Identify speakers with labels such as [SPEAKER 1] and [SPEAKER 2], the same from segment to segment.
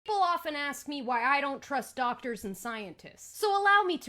[SPEAKER 1] People often ask me why I don't trust doctors and scientists. So allow me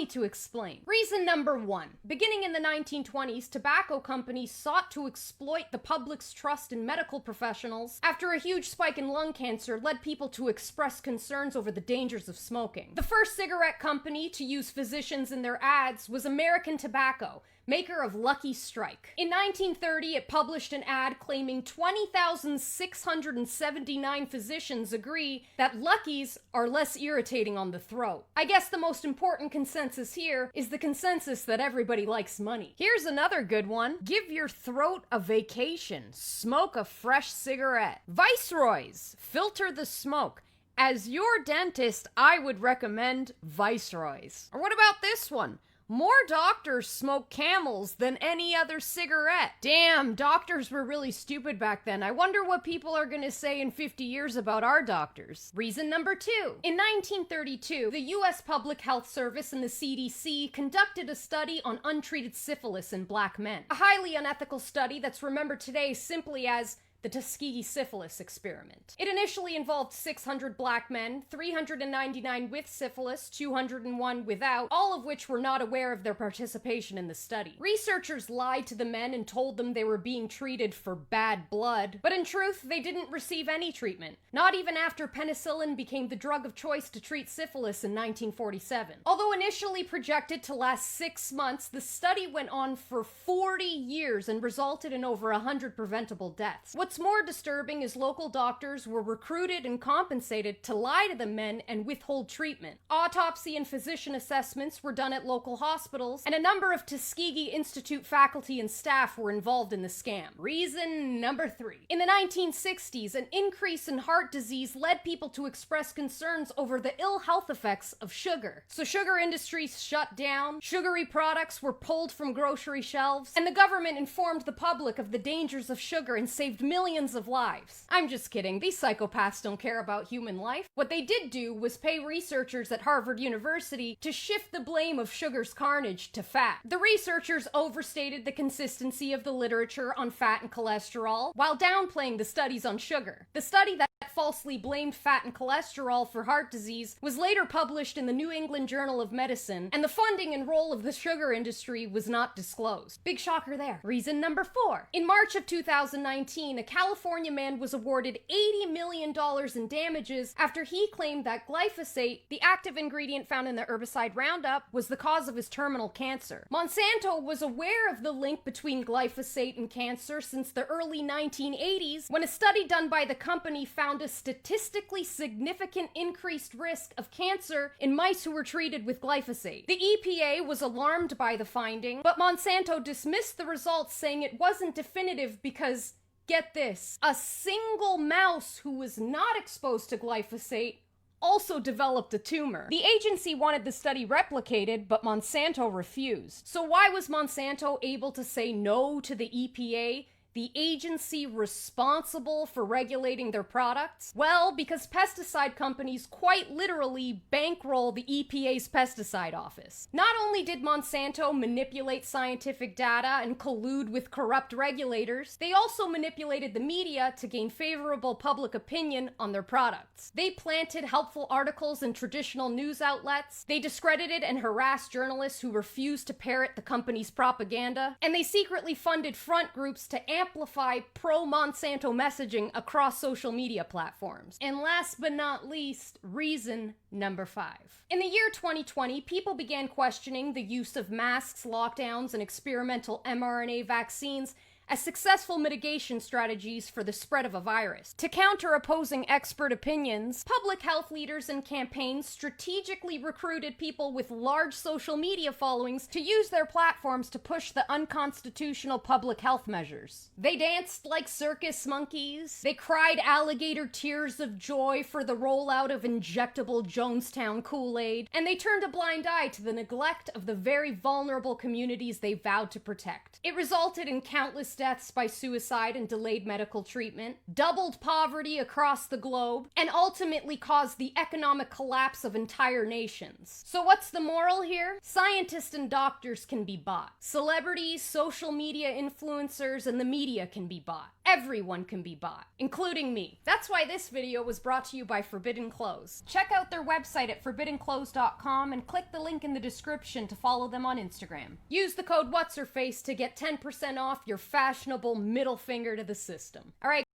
[SPEAKER 1] to explain. Reason number one. Beginning in the 1920s, tobacco companies sought to exploit the public's trust in medical professionals after a huge spike in lung cancer led people to express concerns over the dangers of smoking. The first cigarette company to use physicians in their ads was American Tobacco, maker of Lucky Strike. In 1930, it published an ad claiming 20,679 physicians agree that Luckies are less irritating on the throat. I guess the most important consensus here is the consensus that everybody likes money. Here's another good one. Give your throat a vacation. Smoke a fresh cigarette. Viceroys, filter the smoke. As your dentist, I would recommend Viceroys. Or what about this one? More doctors smoke Camels than any other cigarette. Damn, doctors were really stupid back then. I wonder what people are gonna say in 50 years about our doctors. Reason number two. In 1932, the US Public Health Service and the CDC conducted a study on untreated syphilis in black men. A highly unethical study that's remembered today simply as the Tuskegee syphilis experiment. It initially involved 600 black men, 399 with syphilis, 201 without, all of which were not aware of their participation in the study. Researchers lied to the men and told them they were being treated for bad blood, but in truth, they didn't receive any treatment, not even after penicillin became the drug of choice to treat syphilis in 1947. Although initially projected to last 6 months, the study went on for 40 years and resulted in over 100 preventable deaths. What's more disturbing is local doctors were recruited and compensated to lie to the men and withhold treatment. Autopsy and physician assessments were done at local hospitals, and a number of Tuskegee Institute faculty and staff were involved in the scam. Reason number three. In the 1960s, an increase in heart disease led people to express concerns over the ill health effects of sugar. So sugar industries shut down, sugary products were pulled from grocery shelves, and the government informed the public of the dangers of sugar and saved millions of lives. I'm just kidding. These psychopaths don't care about human life. What they did do was pay researchers at Harvard University to shift the blame of sugar's carnage to fat. The researchers overstated the consistency of the literature on fat and cholesterol while downplaying the studies on sugar. The study that falsely blamed fat and cholesterol for heart disease was later published in the New England Journal of Medicine, and the funding and role of the sugar industry was not disclosed. Big shocker there. Reason number four. In March of 2019, a California man was awarded $80 million in damages after he claimed that glyphosate, the active ingredient found in the herbicide Roundup, was the cause of his terminal cancer. Monsanto was aware of the link between glyphosate and cancer since the early 1980s, when a study done by the company found a statistically significant increased risk of cancer in mice who were treated with glyphosate. The EPA was alarmed by the finding, but Monsanto dismissed the results, saying it wasn't definitive because, get this, a single mouse who was not exposed to glyphosate also developed a tumor. The agency wanted the study replicated, but Monsanto refused. So why was Monsanto able to say no to the EPA, the agency responsible for regulating their products? Well, because pesticide companies quite literally bankroll the EPA's pesticide office. Not only did Monsanto manipulate scientific data and collude with corrupt regulators, they also manipulated the media to gain favorable public opinion on their products. They planted helpful articles in traditional news outlets, they discredited and harassed journalists who refused to parrot the company's propaganda, and they secretly funded front groups to amplify pro-Monsanto messaging across social media platforms. And last but not least, reason number five. In the year 2020, people began questioning the use of masks, lockdowns, and experimental mRNA vaccines as successful mitigation strategies for the spread of a virus. To counter opposing expert opinions, public health leaders and campaigns strategically recruited people with large social media followings to use their platforms to push the unconstitutional public health measures. They danced like circus monkeys, they cried alligator tears of joy for the rollout of injectable Jonestown Kool-Aid, and they turned a blind eye to the neglect of the very vulnerable communities they vowed to protect. It resulted in countless deaths by suicide and delayed medical treatment, doubled poverty across the globe, and ultimately caused the economic collapse of entire nations. So what's the moral here? Scientists and doctors can be bought. Celebrities, social media influencers, and the media can be bought. Everyone can be bought, including me. That's why this video was brought to you by Forbidden Clothes. Check out their website at forbiddenclothes.com and click the link in the description to follow them on Instagram. Use the code WHAT'SHERFACE to get 10% off your fashionable middle finger to the system. All right.